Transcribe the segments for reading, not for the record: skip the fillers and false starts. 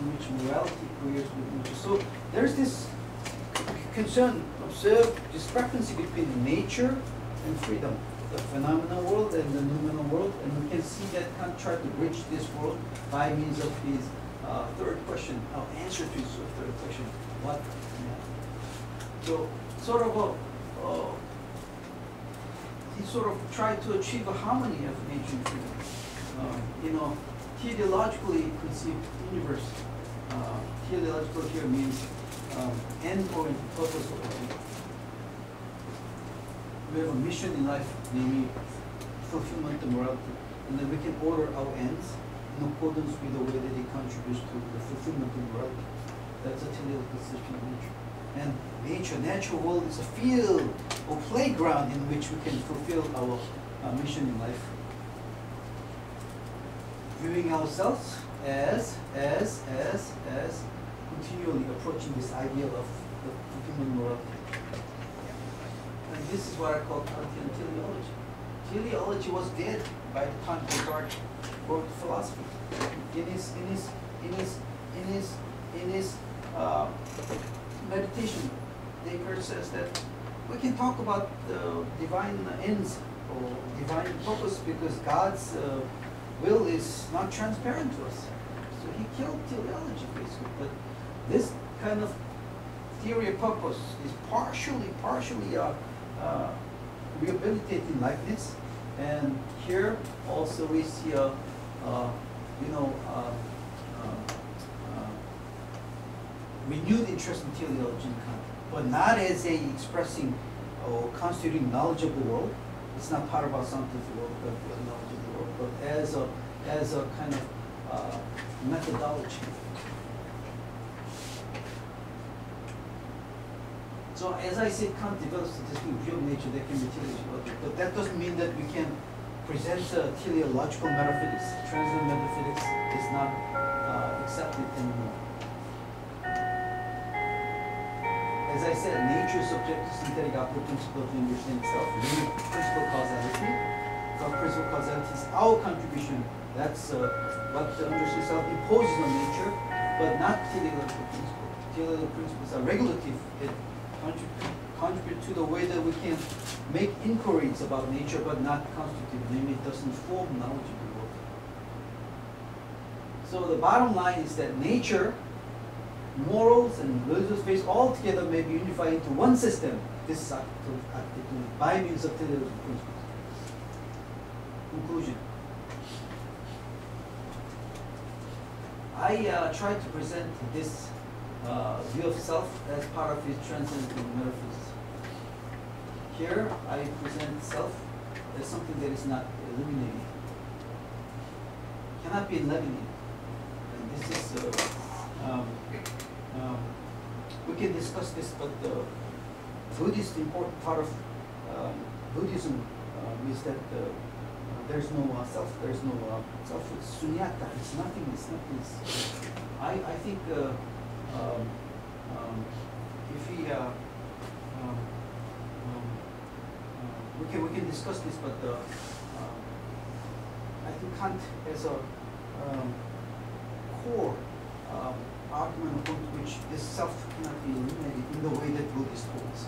in which morality coheres with nature. So there's this concern, observe discrepancy between nature and freedom, the phenomenal world and the noumenal world, and we can see that Kant tried to bridge this world by means of his third question, answer to his third question, what? So sort of he sort of tried to achieve a harmony of nature and freedom. Teleologically conceived universe. Teleological here means end-oriented, purpose-oriented. We have a mission in life, namely fulfillment and morality, and then we can order our ends in accordance with the way that it contributes to the fulfillment of morality. That's a teleological system of nature. And nature, natural world is a field or playground in which we can fulfill our mission in life. Viewing ourselves as continually approaching this ideal of the human morality. And this is what I call Kantian teleology. Teleology was dead by the time Descartes wrote philosophy. In his meditation, Descartes says that we can talk about the divine ends or divine purpose because God's will is not transparent to us. So he killed teleology basically. But this kind of theory of purpose is partially rehabilitating Leibniz, and here also we see a renewed interest in teleology in Kant, but not as a expressing or constituting knowledge of the world. It's not part of our scientific world, but knowledge of the world, but as a kind of methodology. So as I said, Kant develops a distinct view of nature that can be teleological, but that doesn't mean that we can present teleological metaphysics. Transcendental metaphysics is not accepted anymore. As I said, nature is subject to synthetic operative principle to understand itself, namely principle causality. Principle causality is our contribution. That's what the understanding itself imposes on nature, but not teleological principle. Teleological principles are regulative. It contribute to the way that we can make inquiries about nature, but not constitutive. Namely, it doesn't form knowledge of the world. So the bottom line is that nature, morals, and religious faith all together may be unified into one system. This is articulated by means of teleological principles. Conclusion. I tried to present this view of self as part of his transcendental metaphysics. Here, I present self as something that is not eliminated, cannot be eliminated. And this is, we can discuss this, but the Buddhist important part of Buddhism is that there's no self, there's no self, it's sunyata, it's nothing, it's nothing. I think if we can discuss this, but I think Kant has a core argument upon which this self cannot be eliminated in the way that Buddhist holds.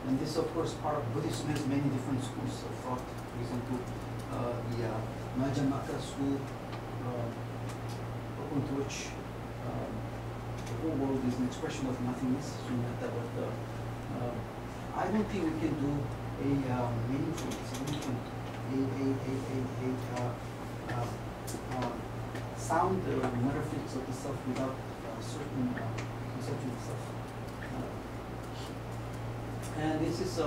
And this, of course, part of Buddhism has many different schools of thought. For example, the Majjhimaka school, according to which the whole world is an expression of nothingness. But I don't think we can do a meaningful, significant, sound metaphysics of the self without a certain conception of self. And this is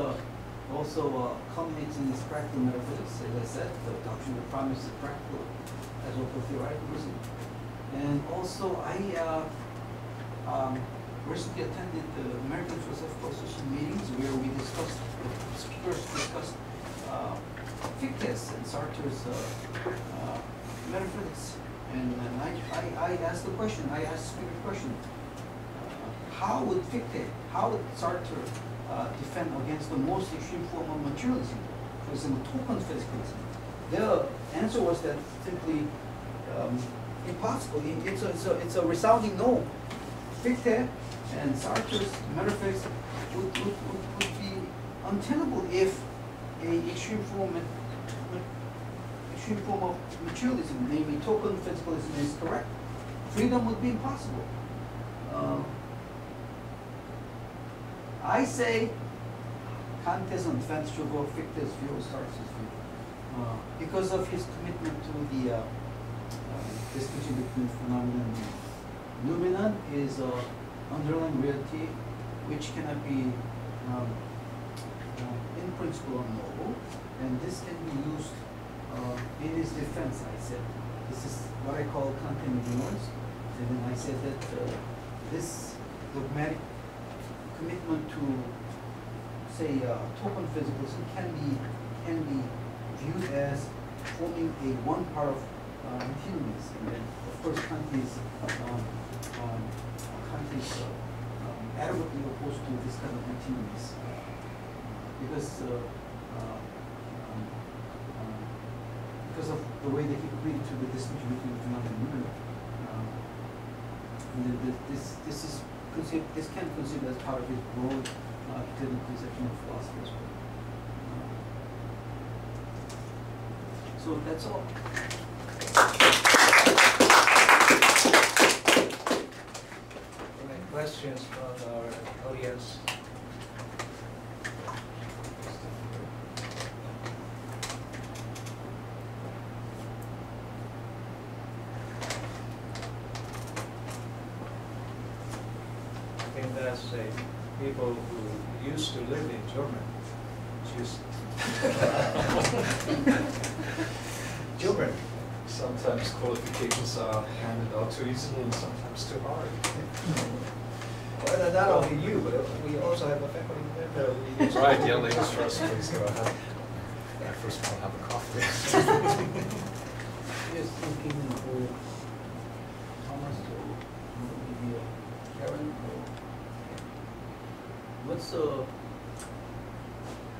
also culminates in this practical metaphysics. As I said, the doctrine of the promise is practical as well as theoreticalism. And also, I recently attended the American Philosophical Association meetings where we discussed, the speakers discussed Fichte's and Sartre's metaphysics. And I asked the question, I asked the speaker the question, how would Fichte, how would Sartre defend against the most extreme form of materialism, for example, token physicalism? their answer was that simply impossible. It's a resounding no. Fichte and Sartre's metaphysics would be untenable if a extreme form of materialism, namely token physicalism, is correct. Freedom would be impossible. I say Kant has an advantage over Fichte's view, Sartre's view, because of his commitment to the distinction between phenomenon and noumenon is underlying reality which cannot be in principle unknowable, and this can be used in his defense. I said this is what I call Kantian ignorance, and then I said that this dogmatic commitment to, say, token physicalism can be viewed as forming a one part of antinomies, and then of course Kant is adamantly opposed to this kind of antinomies because of the way that he agreed to the distinction between phenomenon and noumenon. This can be considered as part of his broad academic conception of philosophy as well. So that's all. Any questions from our audience? I think that's people who used to live in Germany choose Germany. Sometimes qualifications are handed out too easily and sometimes too hard. Well, not only you, but we also have a faculty member. That's right, yeah, ladies first, please go ahead. I first want to have a coffee. Yes, thinking for Thomas or maybe Karen or what's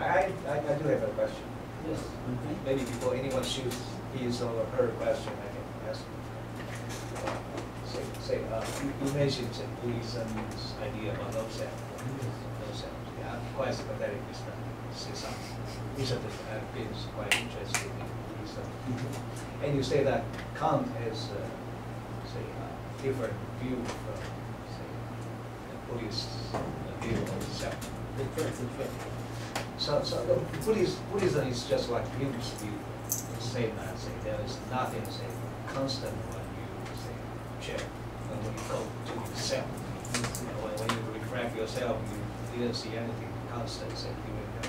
I do have a question. yes, okay. Maybe before anyone shoots his or her question, I can ask. You mentioned Buddhism's idea about no self. No self. Yeah, I'm quite sympathetic with that. Recently, I've been quite interested in Buddhism. And you say that Kant has, a different view from, the Buddhist view of self. That's right. So the Buddhism is just like Hume's view. The same as there is nothing constant when you check when you go to yourself. When you reflect yourself, you didn't see anything constant during the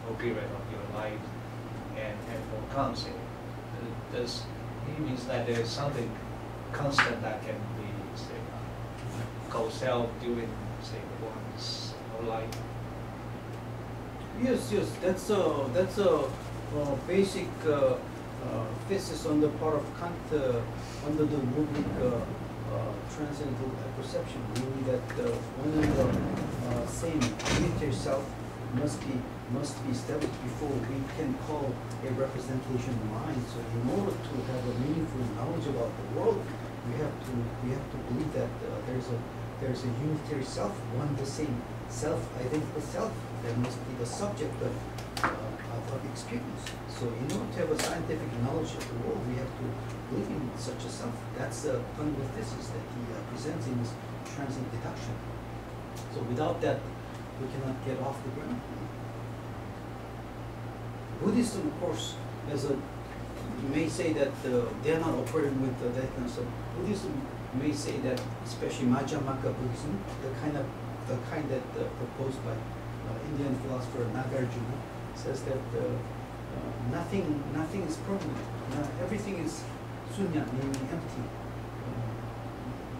whole period of your life. And for Kant, it means that there is something constant that can be called self during one's whole life. Yes, that's a basic thesis on the part of Kant under the rubric transcendental perception, meaning that one and the same unitary self must be established before we can call a representation mind. So in order to have a meaningful knowledge about the world, we have to believe that there's a unitary self, one the same self, identical self, that must be the subject of experience. So in order to have a scientific knowledge of the world, we have to believe in such a self. That's the fundamental thesis that he presents in his transient deduction. So without that, we cannot get off the ground. Buddhism, of course, you may say that they are not operating with that kind of stuff. Buddhism may say that, especially Madhyamaka Buddhism, the kind that proposed by Indian philosopher Nagarjuna, says that nothing is permanent. Everything is sunya, meaning empty.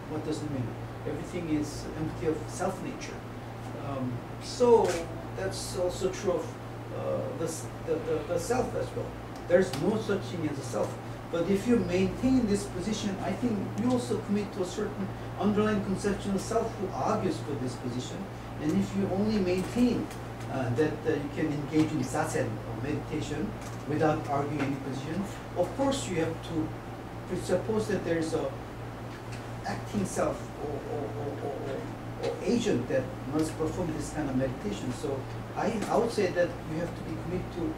What does it mean? Everything is empty of self-nature. So that's also true of the self as well. There's no such thing as a self. But if you maintain this position, I think you also commit to a certain underlying conception of self who argues for this position. And if you only maintain that you can engage in zazen or meditation without arguing any position. Of course, you have to presuppose that there is a acting self or agent that must perform this kind of meditation. So I would say that you have to be committed to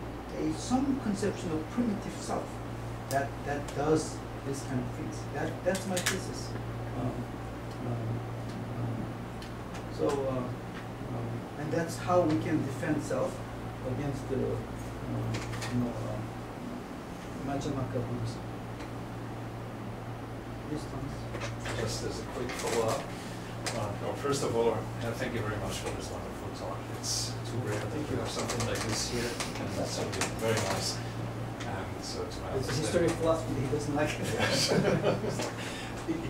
some conception of primitive self that does this kind of things. That's my thesis. And that's how we can defend self against the Madhyamaka Buddhism. Yes, Thomas. Just as a quick follow-up. First of all, thank you very much for this wonderful talk. It's too rare that you have something like this here, and that's something very nice. And so to my It's a history of philosophy that he doesn't like.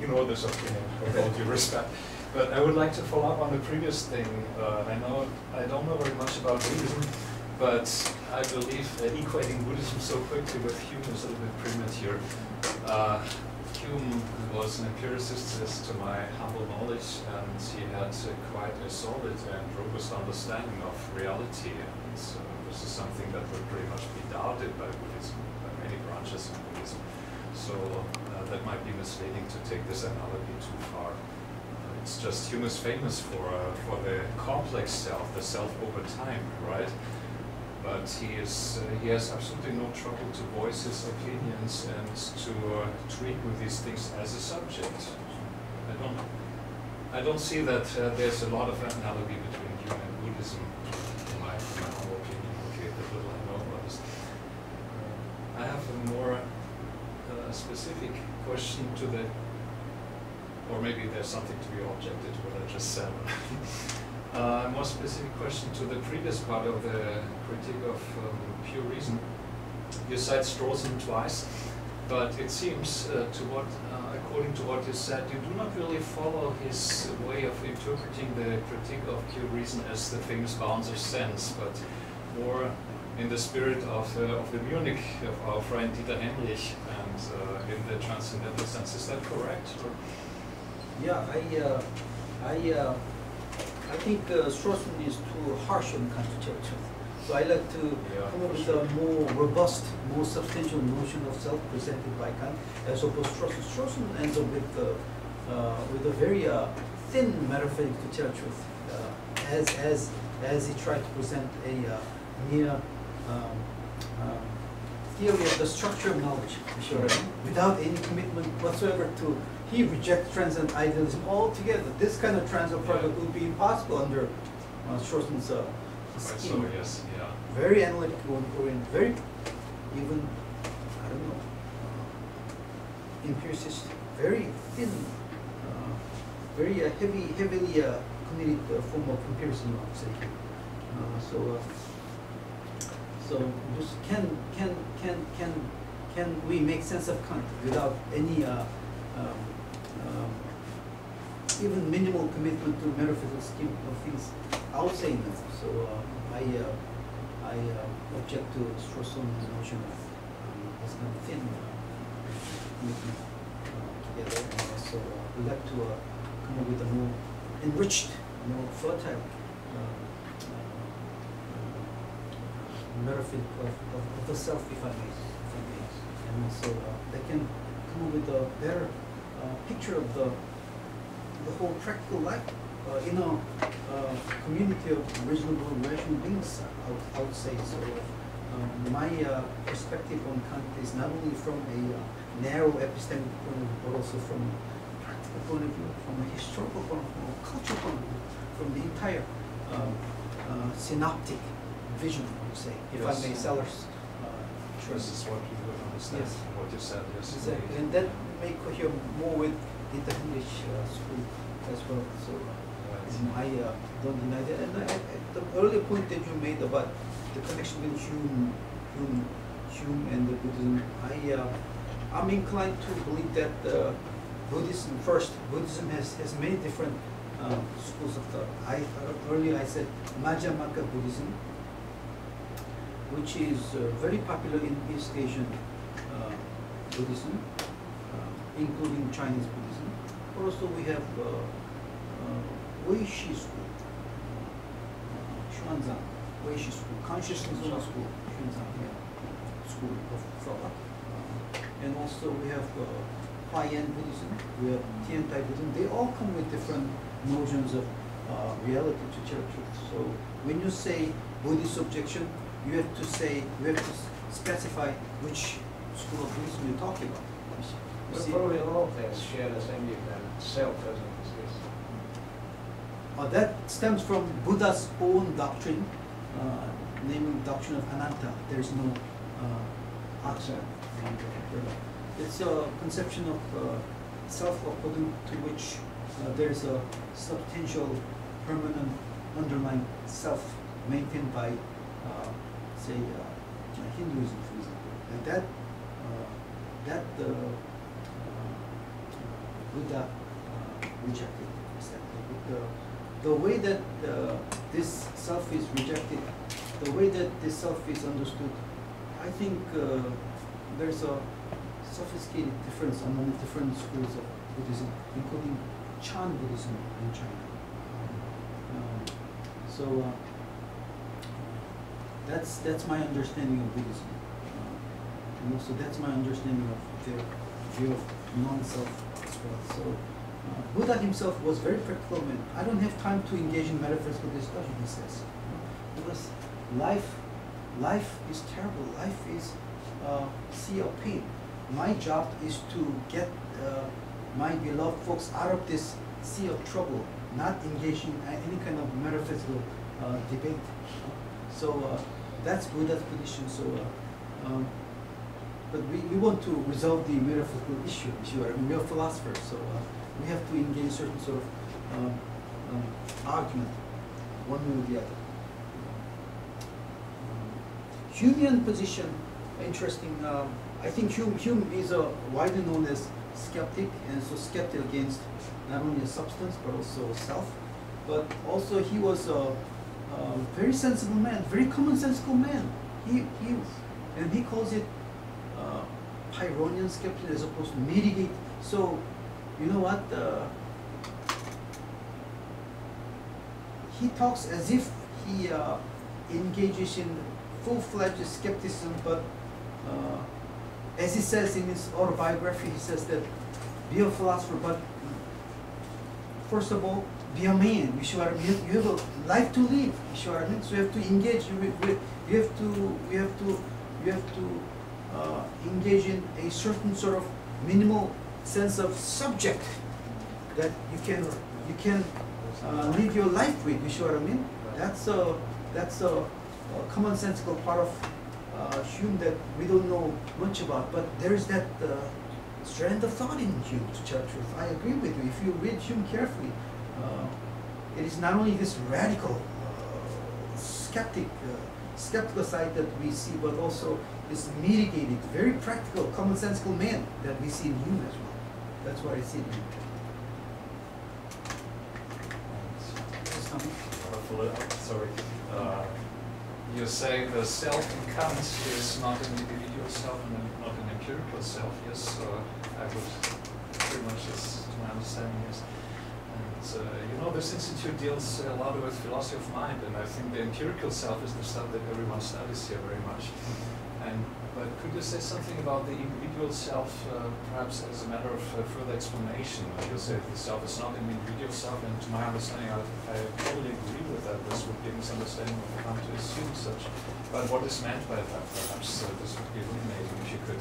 Ignore this opinion with all due respect. But I would like to follow up on the previous thing. I don't know very much about Buddhism, but I believe equating Buddhism so quickly with Hume is a little bit premature. Hume was an empiricist, as to my humble knowledge, and he had quite a solid and robust understanding of reality. And so this is something that would pretty much be doubted by Buddhism, by many branches of Buddhism. So that might be misleading to take this analogy too far. It's just Hume is famous for the complex self, the self over time, right? But he has absolutely no trouble to voice his opinions and to treat with these things as a subject. I don't see that there's a lot of analogy between Hume and Buddhism, in my humble opinion. Okay, the little I know about this. I have a more specific question to the, or maybe there's something to be objected to what I just said. A more specific question to the previous part of the critique of pure reason. You cite Strawson twice, but it seems, according to what you said, you do not really follow his way of interpreting the critique of pure reason as the famous bounds of sense, but more in the spirit of the Munich of our friend Dieter Hemlich and in the transcendental sense. Is that correct? Or? Yeah, I think Strawson is too harsh on Kant to tell the truth. So I like to come up with a more robust, more substantial notion of self presented by Kant, as opposed to Strawson. Strawson ends up with a very thin metaphysics to tell the truth, as he tried to present a mere theory of the structure of knowledge, without any commitment whatsoever to. He rejects transcendent idealism altogether. This kind of transcendent product would be impossible under Strawson's scheme. So, yes, yeah. Very analytical and very, even, I don't know, empiricist, very thin, very heavily committed form of empiricism, I would say. So just can we make sense of Kant without any even minimal commitment to metaphysical scheme of things? I would say no. So I object to Strawson's notion of this kind of thin commitment together, and also we like to come up with a more enriched, more fertile metaphysics of the self, if I may, and also they can come up with a better picture of the whole practical life in a community of reasonable and rational beings, I would say. So my perspective on Kant is not only from a narrow epistemic point of view, but also from a practical point of view, from a historical point of view, a cultural point of view, from the entire synoptic vision, I would say, if I may, Sellers. This is what you would understand, what you said, yes. Exactly, and that may cohere more with the English school as well. So I don't deny that. And the earlier point that you made about the connection between Hume and the Buddhism, I'm inclined to believe that Buddhism has many different schools of thought. Earlier I said Madhyamaka Buddhism, which is very popular in East Asian Buddhism, including Chinese Buddhism. Also, we have Weishi school, Xuanzang, Weishi school, consciousness of school, school of thought. And also we have Huayan Buddhism, we have Tiantai Buddhism. They all come with different notions of reality to truth. So when you say Buddhist objection, you have to specify which school of Buddhism you're talking about. You see? Probably all of them share the same view that self doesn't exist. That stems from Buddha's own doctrine, naming doctrine of Ananta. There is no outside. It's a conception of self according to which there is a substantial, permanent, underlying self maintained by, say, Hinduism, for example, and that Buddha rejected. The way that this self is rejected, the way that this self is understood, I think there's a sophisticated difference among different schools of Buddhism, including Chan Buddhism in China. That's my understanding of Buddhism, and also that's my understanding of their view of non-self as well. So Buddha himself was very practical man. I don't have time to engage in metaphysical discussion, he says, because life is terrible. Life is a sea of pain. My job is to get my beloved folks out of this sea of trouble, not engaging in any kind of metaphysical debate. So that's Buddha's position. So, but we want to resolve the metaphysical issue. I mean, we are philosophers, so we have to engage certain sort of argument, one way or the other. Humean position, interesting. I think Hume is widely known as skeptic, and so skeptic against not only a substance but also self. But also he was a very sensible man, very commonsensical man. He calls it Pyrrhonian skepticism as opposed to mitigate. So you know what? He talks as if he engages in full-fledged skepticism, but as he says in his autobiography, he says that be a philosopher, but first of all, be a man. You have a life to live. So you have to engage. You have to engage in a certain sort of minimal sense of subject that you can live your life with. You see what I mean? That's a commonsensical part of Hume that we don't know much about, but there is that strand of thought in Hume, to tell the truth. I agree with you. If you read Hume carefully, it is not only this radical, skeptical side that we see, but also this mitigated, very practical, commonsensical man that we see in Hume as well. That's what I see in Hume. Sorry. You say the self in Kant is not an individual self and not an empirical self. Yes, I would pretty much, to my understanding, yes. And you know, this institute deals a lot with philosophy of mind, and I think the empirical self is the stuff that everyone studies here very much. But could you say something about the individual self, perhaps as a matter of further explanation? You say the self is not an individual self, and to my understanding, I totally agree with that. This would be a misunderstanding if you come to assume such. But what is meant by that? Perhaps this would be illuminating if you could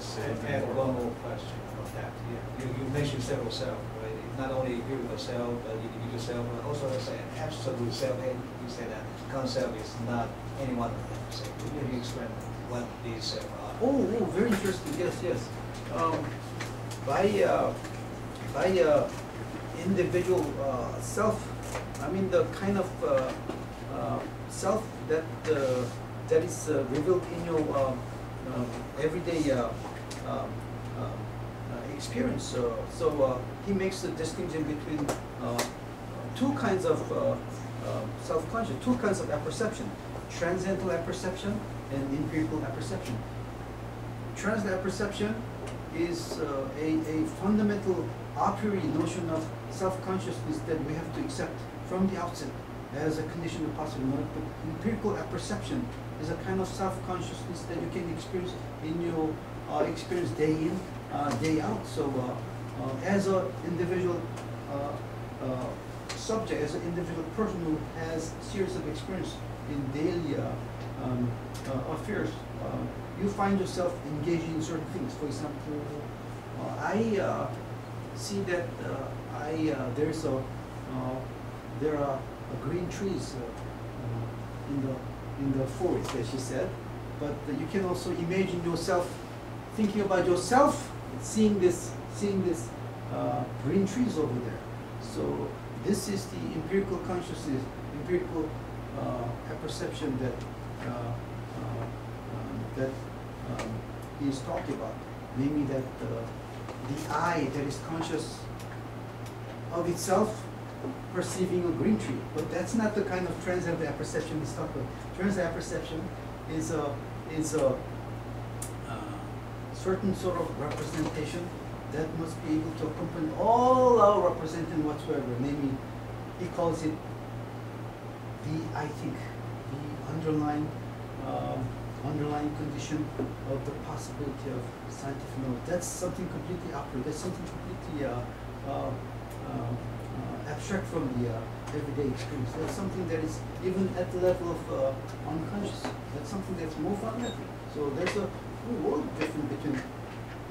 say I have one more question about that. Yeah. You mentioned several self, right? Not only empirical self, but individual self, but also an absolute self. And you say that concept is not any one of them. So can you explain what these are? Oh, very interesting. Yes. By individual self, I mean the kind of self that is revealed in your everyday experience. So he makes the distinction between two kinds of self-conscious, two kinds of apperception: transcendental apperception and empirical apperception. Transcendental apperception is a fundamental a priori notion of self-consciousness that we have to accept from the outset. as a condition of possible knowledge, but empirical apperception is a kind of self-consciousness that you can experience in your experience day in, day out. So as an individual subject, as an individual person who has series of experience in daily affairs, you find yourself engaging in certain things. For example, I see that there are green trees in the forest, as she said. But you can also imagine yourself thinking about yourself, seeing this green trees over there. So this is the empirical consciousness, empirical apperception that he is talking about. Namely that the eye that is conscious of itself perceiving a green tree. But that's not the kind of transient apperception he's talking about. Transient apperception is a certain sort of representation that must be able to accompany all our representing whatsoever. Namely, he calls it I think, the underlying condition of the possibility of scientific knowledge. That's something completely opposite. That's something completely abstract from the everyday experience. That's something that is even at the level of unconscious. That's something that's more fundamental. So there's a world difference between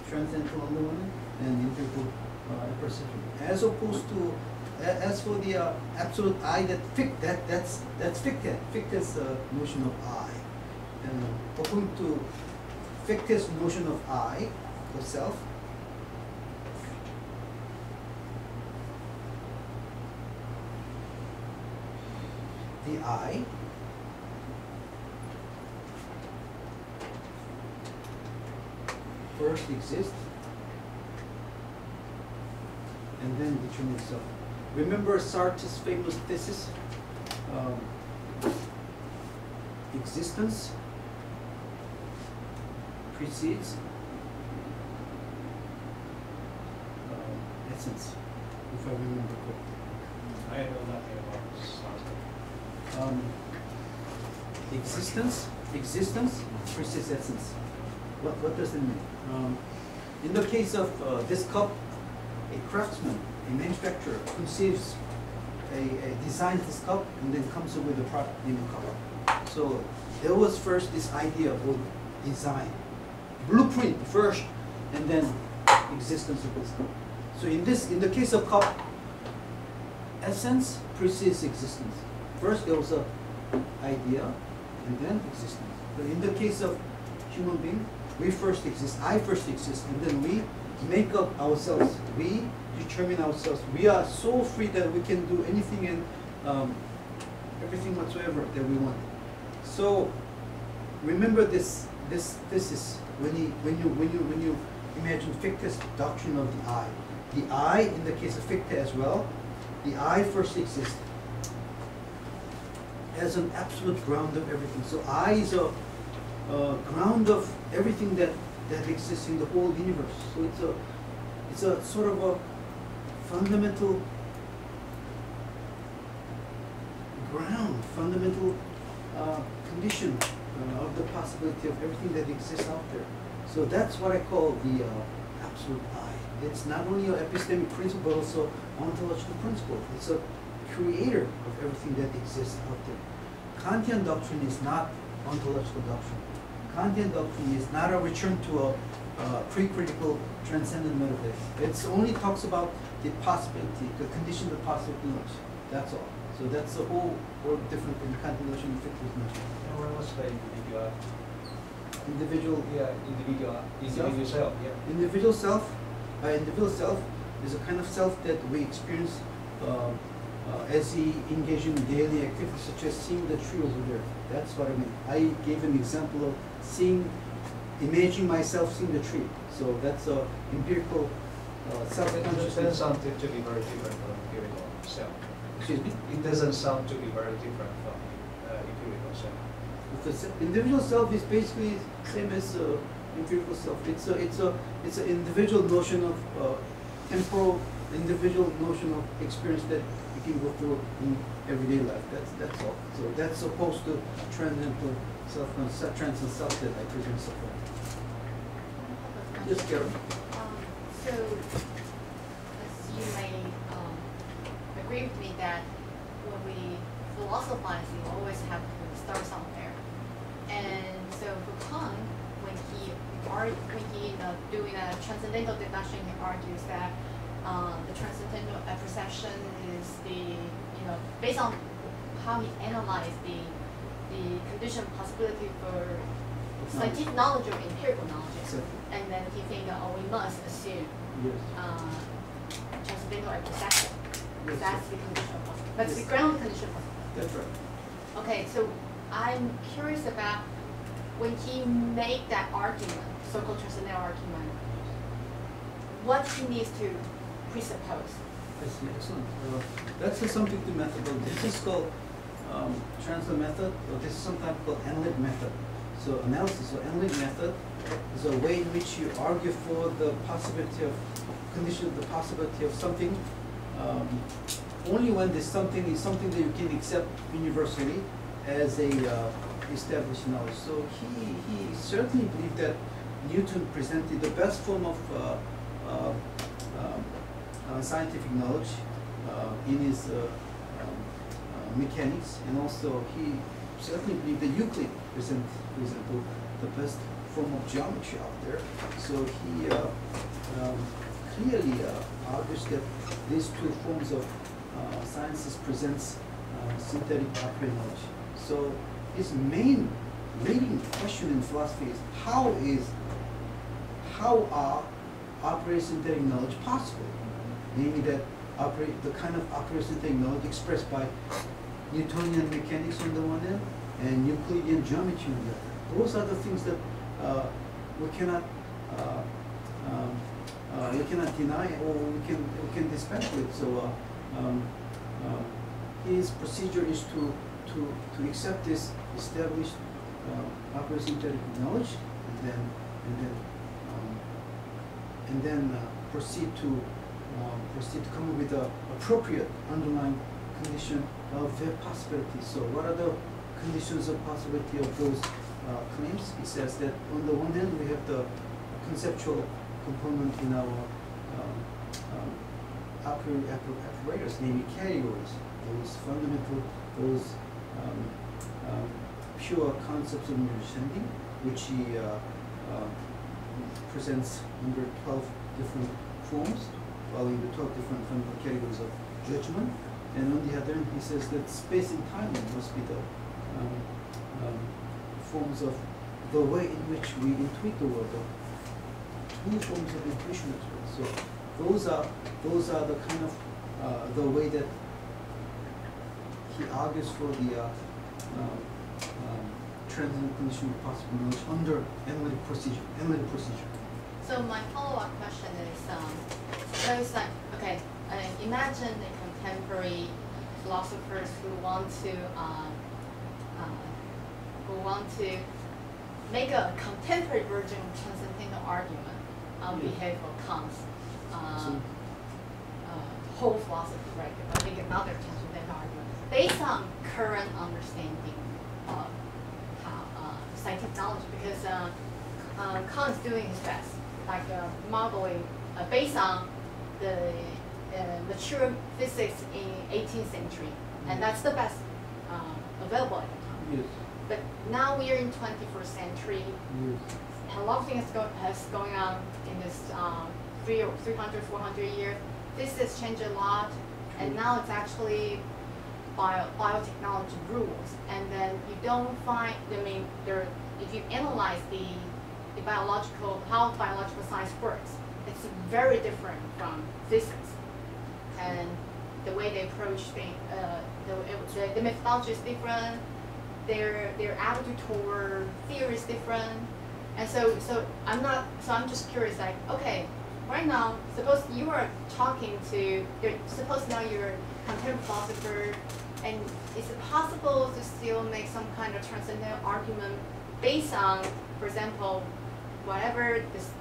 transcendental on the one hand and empirical perception. As opposed to, as for the absolute I, that's Fichte. Fichte's notion of I. According to Fichte's notion of I, of self, the I first exists and then determines itself. Remember Sartre's famous thesis? Existence precedes essence, if I remember correctly. I know nothing about Sartre. Existence precedes essence. What does it mean? In the case of this cup, a craftsman, a manufacturer conceives, designs this cup and then comes up with a product in the cup. So there was first this idea of design, blueprint first, and then existence of this cup. So in the case of cup, essence precedes existence. First there was a idea, and then existence. But in the case of human being, we first exist, I first exist, and then we make up ourselves. We determine ourselves. We are so free that we can do anything and everything whatsoever that we want. So remember this is when you imagine Fichte's doctrine of the I. The I, in the case of Fichte as well, the I first exists as an absolute ground of everything. So I is a ground of everything that exists in the whole universe. So it's a sort of a fundamental ground, fundamental condition of the possibility of everything that exists out there. So that's what I call the absolute I. It's not only an epistemic principle, but also ontological principle. It's a creator of everything that exists out there. Kantian doctrine is not ontological doctrine. Kantian doctrine is not a return to a pre-critical transcendent metaphysics. It only talks about the possibility, the condition of possible knowledge. That's all. So that's a whole world different from Kantian notion and Fichte's notion. And what was the individual? Individual. Yeah, individual self. Yeah. Individual self. Individual self is a kind of self that we experience as he engage in daily activities, such as seeing the tree over there. That's what I mean. I gave an example of imagining myself seeing the tree. So that's a empirical self-consciousness. It doesn't sound to be very different from empirical self. Excuse me? It doesn't sound to be very different from empirical self. The individual self is basically same as empirical self. It's an individual notion of temporal, individual notion of experience that can go through in everyday life. That's all. So that's opposed to transcendental self-that I present so far. Yes, Carol. So, as you may agree with me that when we philosophize, we always have to start somewhere. And so for Kant, when he doing a transcendental deduction, he argues that the transcendental perception is based on how he analyzed the condition possibility for scientific knowledge or empirical knowledge. Exactly. And then he think that we must assume Yes. transcendental perception. Yes, That's sir. the condition of possibility. That's the Yes. ground condition of possibility. That's right. Okay, so I'm curious about when he made that argument, so-called transcendental argument, what he needs to presuppose. I see. Excellent. That's something to methodology. This is called transfer method, or this is sometimes called analytic method. So analysis or analytic method is a way in which you argue for the possibility of condition, the possibility of something only when this something is something that you can accept universally as a established knowledge. So he certainly believed that Newton presented the best form of scientific knowledge in his mechanics, and also he certainly believed that Euclid presented, for example, the best form of geometry out there. So he clearly argues that these two forms of sciences presents synthetic a priori knowledge. So his main leading question in philosophy is how are a priori synthetic knowledge possible? Namely that the kind of a priori synthetic knowledge expressed by Newtonian mechanics on the one hand and Euclidean geometry on the other. Those are the things that we cannot deny or we can dispense with. So his procedure is to accept this established a priori synthetic knowledge and then proceed to come up with an appropriate underlying condition of their possibility. So what are the conditions of possibility of those claims? He says that on the one hand we have the conceptual component in our a priori apparatus, namely categories, those fundamental, those pure concepts of understanding, which he presents under 12 different forms, following the 12 different fundamental categories of judgment. And on the other hand, he says that space and time must be the forms of the way in which we intuit the world, two forms of intuition as well. So those are the kind of the way that he argues for the transient condition of possible knowledge under analytic procedure. So my follow-up question is, imagine the contemporary philosophers who want to make a contemporary version of transcendental argument on behalf of Kant's whole philosophy, right? But make another transcendental argument based on current understanding of scientific knowledge, because Kant's doing his best, like modeling based on the mature physics in 18th century, and that's the best available at the time. Yes. But now we are in 21st century. Yes. And a lot of things has going on in this 300, 400 years. Physics changed a lot, and now it's actually biotechnology rules. And then you don't find, if you analyze how biological science works, it's very different from physics. And the way they approach things, the methodology is different. Their attitude toward theory is different. And so I'm just curious, like, okay, right now, suppose you are suppose now you're a contemporary philosopher, and is it possible to still make some kind of transcendental argument based on, for example, whatever this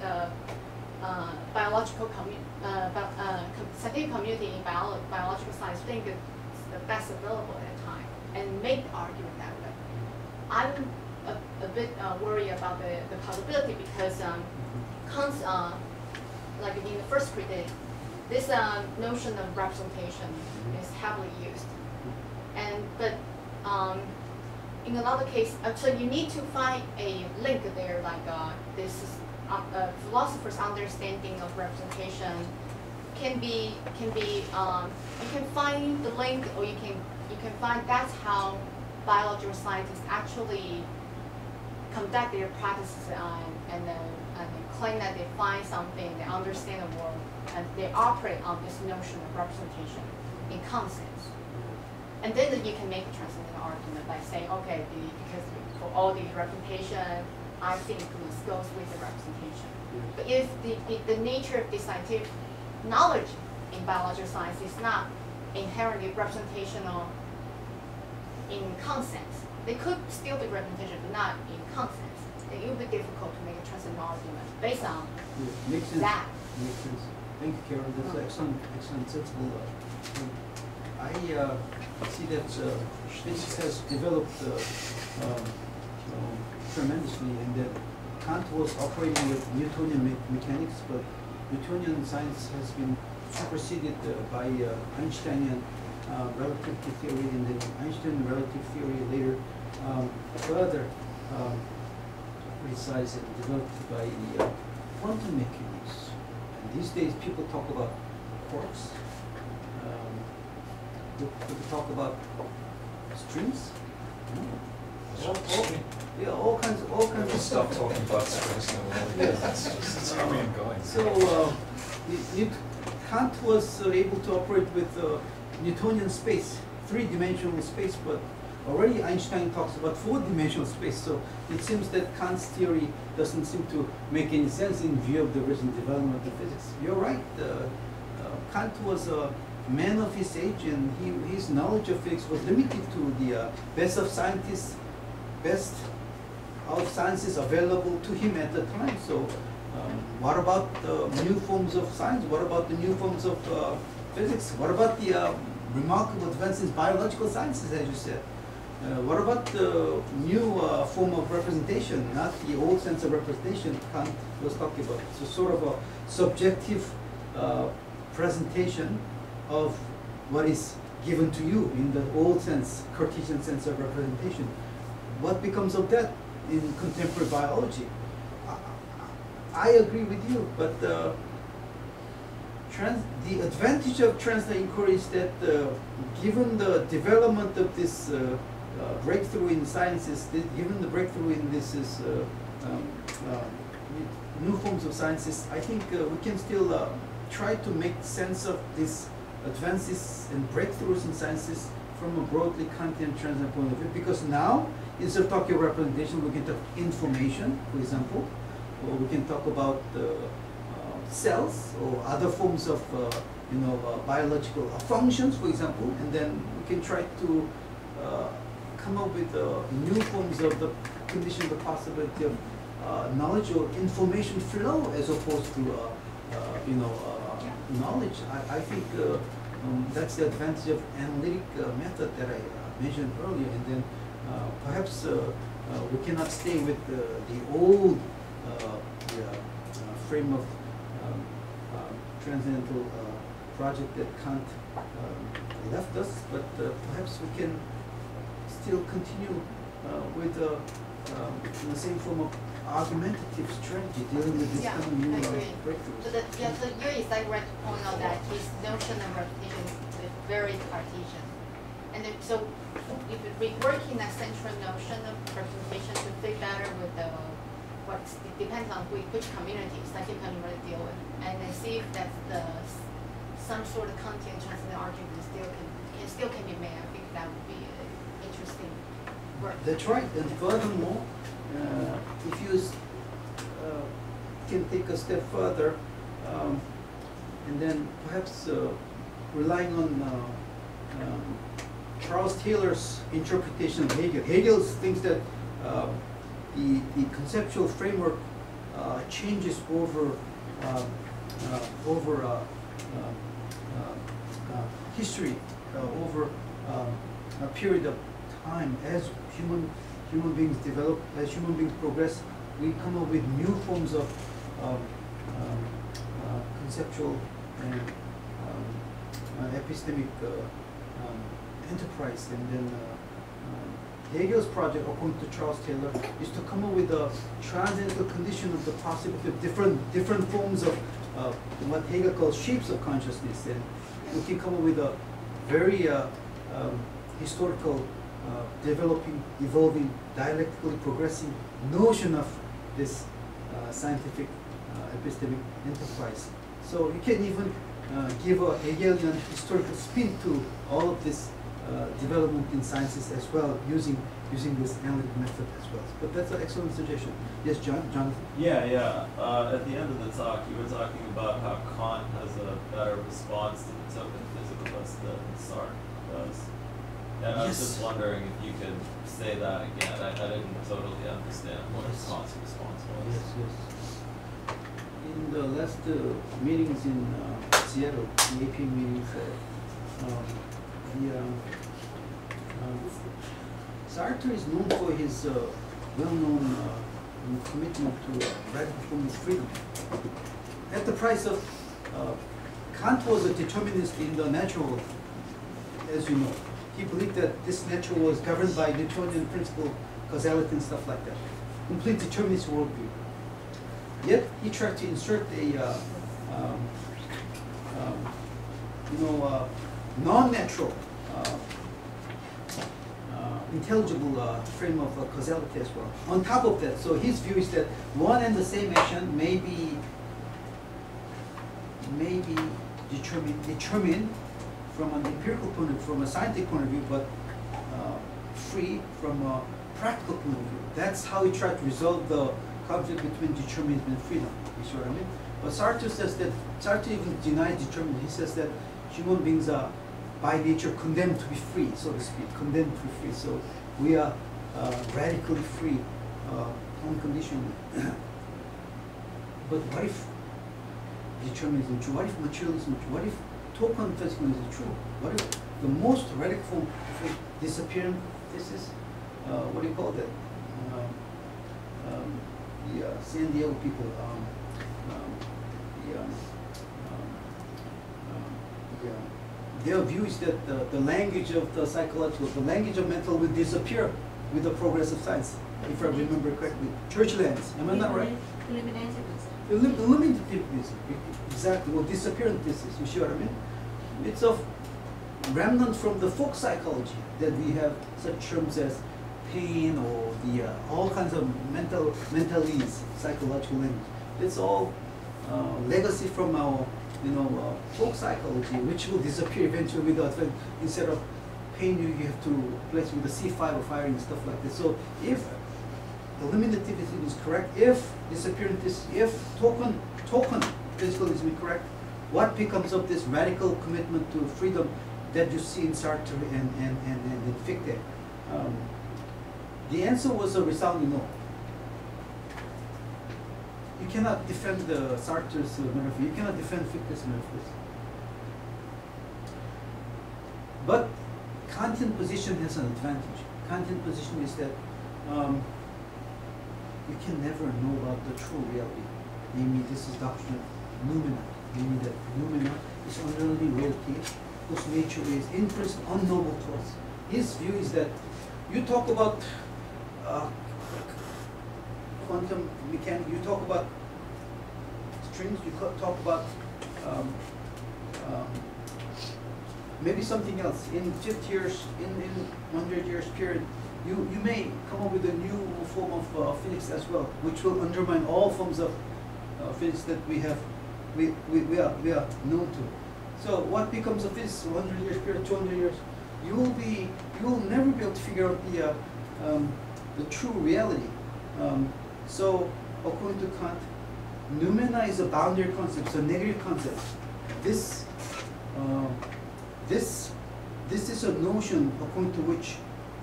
scientific community in biological science think it's the best available at the time and make the argument that way. I'm a bit worried about the possibility because like in the first critique, this notion of representation is heavily used, but in another case, so you need to find a link there, like this philosopher's understanding of representation can be you can find the link, or you can find that's how biological scientists actually conduct their practices and claim that they find something, they understand the world, and they operate on this notion of representation in concepts. And then you can make a transcendental argument by saying, okay, because for all the representation, I think this goes with the representation. But if the nature of the scientific knowledge in biological science is not inherently representational in concepts, they could still be representation, but not in concepts. Then it would be difficult to make a transcendental argument based on Makes sense. that. Makes sense. Thank you, Karen. That's excellent, sensible. I see that physics has developed tremendously, and that Kant was operating with Newtonian mechanics, but Newtonian science has been superseded by Einsteinian relativity theory, and then Einstein relative theory later further criticized and developed by the quantum mechanics. And these days people talk about quarks. People talk about strings. All kinds of Stop stuff. talking about strings now. It's coming and going. So Kant was able to operate with Newtonian space, three-dimensional space, but already Einstein talks about four-dimensional space. So it seems that Kant's theory doesn't seem to make any sense in view of the recent development of physics. You're right. Kant was a man of his age, and his knowledge of physics was limited to the best of scientists, best of sciences available to him at the time. So what about new forms of science? What about the new forms of physics? What about the remarkable advances in biological sciences, as you said? What about the new form of representation, not the old sense of representation Kant was talking about? So sort of a subjective presentation of what is given to you in the old sense, Cartesian sense of representation. What becomes of that in contemporary biology? I agree with you, but the advantage of transcendental inquiry is that given the development of this breakthrough in sciences, given the breakthrough in this new forms of sciences, I think we can still try to make sense of these advances and breakthroughs in sciences from a broadly Kantian transcendental point of view. Because now, instead of talking about representation, we can talk information, for example, or we can talk about cells or other forms of biological functions, for example, and then we can try to come up with new forms of the condition, the possibility of knowledge or information flow as opposed to knowledge. I think that's the advantage of analytic method that I mentioned earlier, and then perhaps we cannot stay with the old frame of transcendental project that Kant left us, but perhaps we can still continue with the same form of argumentative strategy dealing with this kind of new breakthroughs. So you're exactly right to point out that his notion of representation is very Cartesian. And then, so if we work in that central notion of representation to fit better with it depends on which community, scientific community deal with, and then see if that's some sort of Kantian transcendental argument still can be made. I think that would be interesting work. That's right. And furthermore, if you can take a step further, and then perhaps relying on Charles Taylor's interpretation of Hegel. Hegel thinks that the conceptual framework changes over over history, over a period of time, as human beings develop, as human beings progress, we come up with new forms of conceptual and epistemic enterprise. And then Hegel's project, according to Charles Taylor, is to come up with a transcendental condition of the possibility of different forms of what Hegel calls shapes of consciousness. And we can come up with a very historical, developing, evolving, dialectically progressing notion of this scientific epistemic enterprise. So you can even give a Hegelian historical spin to all of this development in sciences as well, using this analytic method as well. But that's an excellent suggestion. Yes, Jonathan? Yeah. At the end of the talk, you were talking about how Kant has a better response to the token physicalist than Sartre does. And I was just wondering if you could say that again. I didn't totally understand what Kant's response was. Yes. In the last meetings in Seattle, the AP meetings, Sartre is known for his well-known commitment to radical form of freedom. At the price of, Kant was a determinist in the natural world, as you know. He believed that this natural was governed by Newtonian principle, causality, and stuff like that. Complete determinist worldview. Yet he tried to insert a non-natural, intelligible frame of causality as well. On top of that, so his view is that one and the same action may be determined from an empirical point of view, from a scientific point of view, but free from a practical point of view. That's how he tried to resolve the conflict between determinism and freedom. You see what I mean? But Sartre says that, Sartre even denies determinism. He says that human beings are by nature condemned to be free, so to speak, condemned to be free. So we are radically free, unconditionally. But what if determinism is true? What if materialism is true? What if token physicalism is true? What if the most radical form of disappearance, this is, what do you call that? The San Diego people, their view is that the language of the psychological, the language of mental will disappear with the progress of science, if I remember correctly. Churchlands, am I not right? Eliminativism, exactly, will disappear in this, you see what I mean? It's a remnant from the folk psychology that we have such terms as pain or the all kinds of mentalese, psychological language. It's all legacy from our folk psychology, which will disappear eventually without, instead of pain you have to replace with the C5 or firing and stuff like this. So if eliminativism is correct, if disappearance is, if token physicalism is correct, what becomes of this radical commitment to freedom that you see in Sartre and Fichte? The answer was a resounding no. You cannot defend the Sartre's metaphor. You cannot defend Fichte's metaphors. But Kantian position has an advantage. Kantian position is that you can never know about the true reality. Namely, this is doctrine of noumena. Meaning that noumena is underlying reality whose nature is in principle unknowable to us. His view is that you talk about quantum mechanics, you talk about strings, you talk about maybe something else. In 50 years, in 100 years period, you may come up with a new form of physics as well, which will undermine all forms of physics that we are known to. So what becomes of physics 100 years period, 200 years? You will never be able to figure out the true reality. So according to Kant, noumena is a boundary concept, it's a negative concept. This is a notion according to which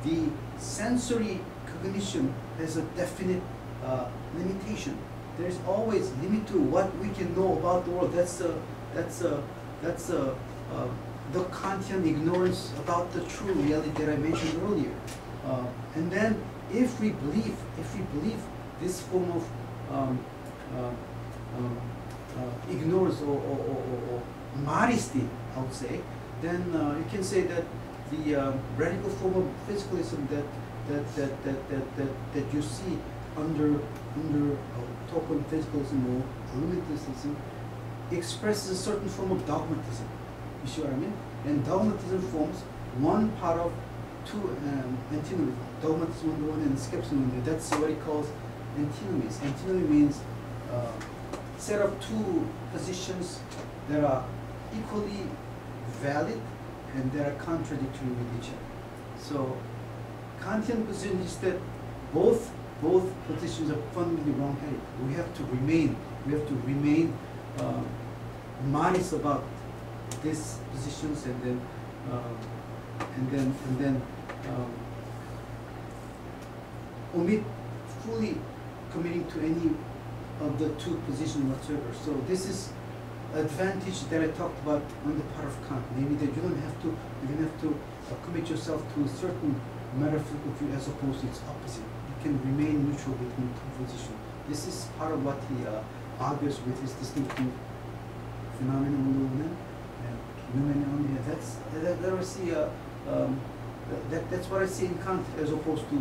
the sensory cognition has a definite limitation. there's always limit to what we can know about the world. That's the Kantian ignorance about the true reality that I mentioned earlier. And then if we believe this form of ignorance or modesty, I would say, then you can say that the radical form of physicalism that you see under token physicalism or illuminativism expresses a certain form of dogmatism. You see what I mean? And dogmatism forms one part of two antinomies. Dogmatism on the one and skepticism on the other. That's what he calls antinomies. Antinomy means set of two positions that are equally valid and that are contradictory with each other. So Kantian position is that both positions are fundamentally wrong-headed. We have to remain modest about these positions, and then omit fully committing to any of the two positions whatsoever. So this is advantage that I talked about on the part of Kant, namely that you don't have to commit yourself to a certain metaphysical view as opposed to its opposite. You can remain neutral between two positions. This is part of what he argues with his distinctive phenomenon on the one hand and human on the other. That's what I see in Kant, as opposed to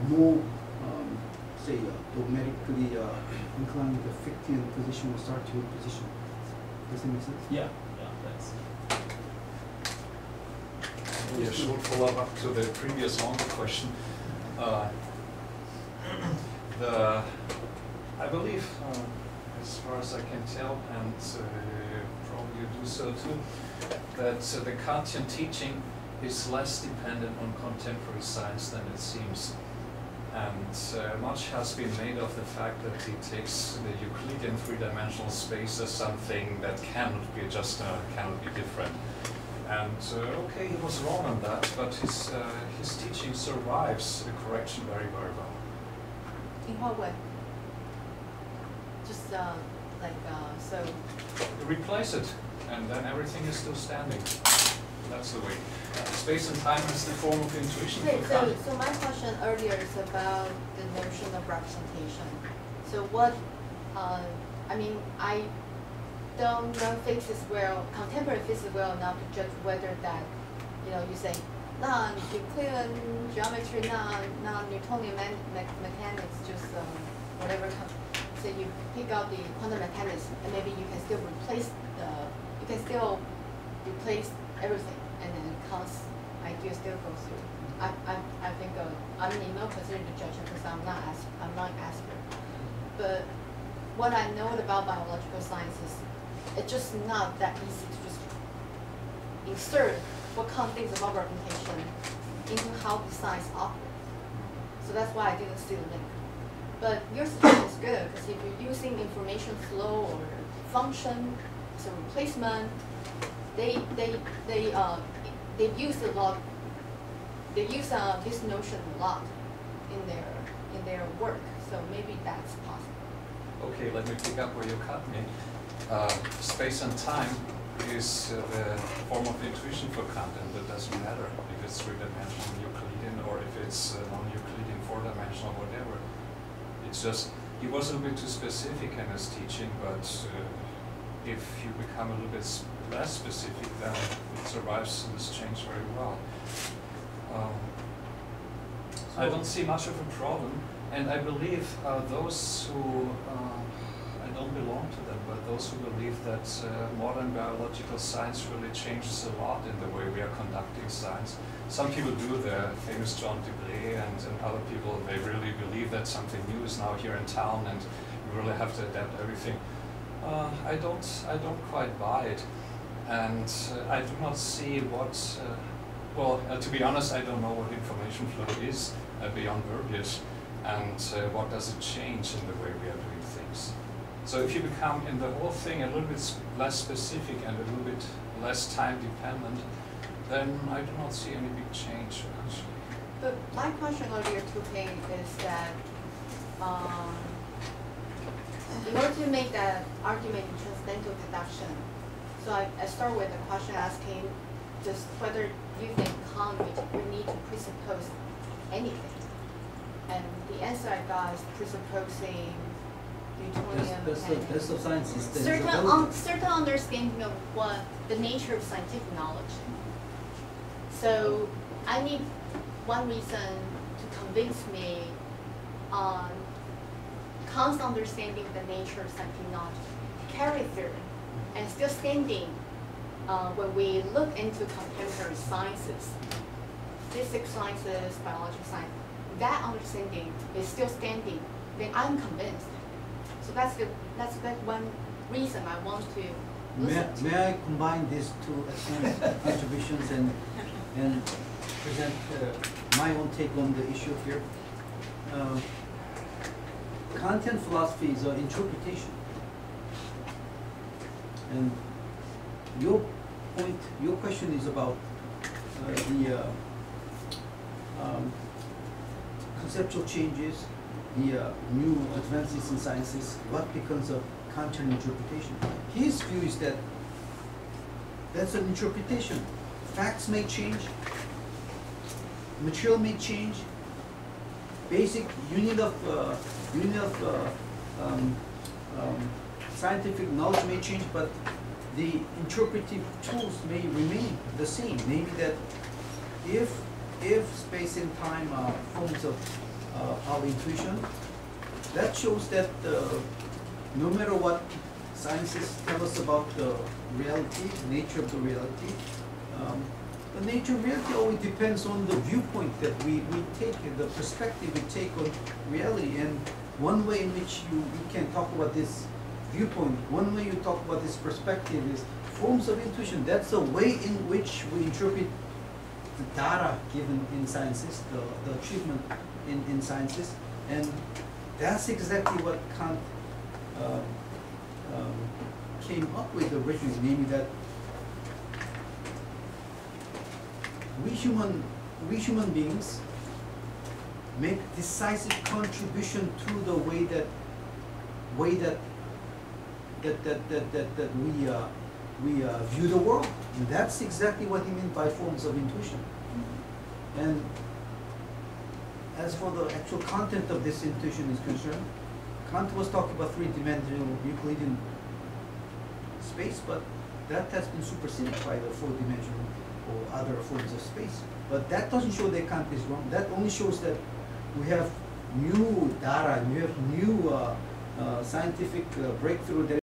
more say dogmatically inclined the Fichtean position or Sartrean position. Does that make sense? Yeah, thanks. Yeah, short follow-up to the previous longer question. I believe, as far as I can tell, and probably you do so too, that the Kantian teaching is less dependent on contemporary science than it seems. And much has been made of the fact that he takes the Euclidean three-dimensional space as something that cannot be cannot be different. And okay, he was wrong on that, but his teaching survives the correction very, very well. In what way? Just so. You replace it, and then everything is still standing. That's the way. Space and time is the form of intuition. Okay, for Kant. so my question earlier is about the notion of representation. So what, I mean, I don't know physics well, contemporary physics well enough to judge whether that, you say non-Euclidean geometry, non-Newtonian mechanics, just whatever. So you pick out the quantum mechanics, and maybe you can still replace everything, and then Kant's idea still goes through. I think I'm in no position to judge it because I'm not an expert. But what I know about biological science is it's just not that easy to just insert what Kant thinks about representation into how the science operates. So that's why I didn't see the link. But your suggestion is good, because if you're using information flow or function as a replacement, they use a lot. They use this notion a lot in their work. So maybe that's possible. Okay, let me pick up where you cut me. Space and time is the form of intuition for Kant, and it doesn't matter if it's three-dimensional Euclidean or if it's non-Euclidean four-dimensional, whatever. It's just, he was a little bit too specific in his teaching, but if you become a little bit less specific, then it survives this change very well. I don't see much of a problem, and I believe those who, I don't belong to them, but those who believe that modern biological science really changes a lot in the way we are conducting science. Some people do, the famous John Debré and other people, they really believe that something new is now here in town and we really have to adapt everything. I don't quite buy it, and I do not see what, to be honest, I don't know what information flow is beyond verbiage, and what does it change in the way we are doing things. So if you become in the whole thing a little bit less specific and a little bit less time dependent, then I do not see any big change actually. But my question earlier to him is that in order to make that argument in transcendental deduction, so I start with a question asking just whether you think Kant would need to presuppose anything. And the answer I got is presupposing Newtonian mechanics. Best of science is Certain understanding of what the nature of scientific knowledge. So I need one reason to convince me on Kant's understanding of the nature of scientific knowledge carry through and still standing when we look into contemporary sciences, physics sciences, biological science, that understanding is still standing, then I'm convinced. So that's one reason I want to listen to. May I combine these two excellent contributions and present my own take on the issue here? Kantian philosophy is an interpretation. And your question is about the conceptual changes, the new advances in sciences, what becomes a Kantian interpretation. His view is that that's an interpretation. Facts may change, material may change, basic unit of scientific knowledge may change, but the interpretive tools may remain the same. Namely that if space and time are forms of our intuition, that shows that no matter what sciences tell us about the reality, the nature of the reality, the nature of reality always depends on the viewpoint that we take, the perspective we take on reality. And one way in which you can talk about this viewpoint, one way you talk about this perspective is forms of intuition. That's the way in which we interpret the data given in sciences, the achievement in sciences. And that's exactly what Kant came up with originally, namely that we human beings make decisive contribution to the way that we view the world. And that's exactly what he meant by forms of intuition. And as for the actual content of this intuition is concerned, Kant was talking about three-dimensional Euclidean space, but that has been superseded by the four-dimensional or other forms of space. But that doesn't show that Kant is wrong. That only shows that we have new data, we have new scientific breakthrough that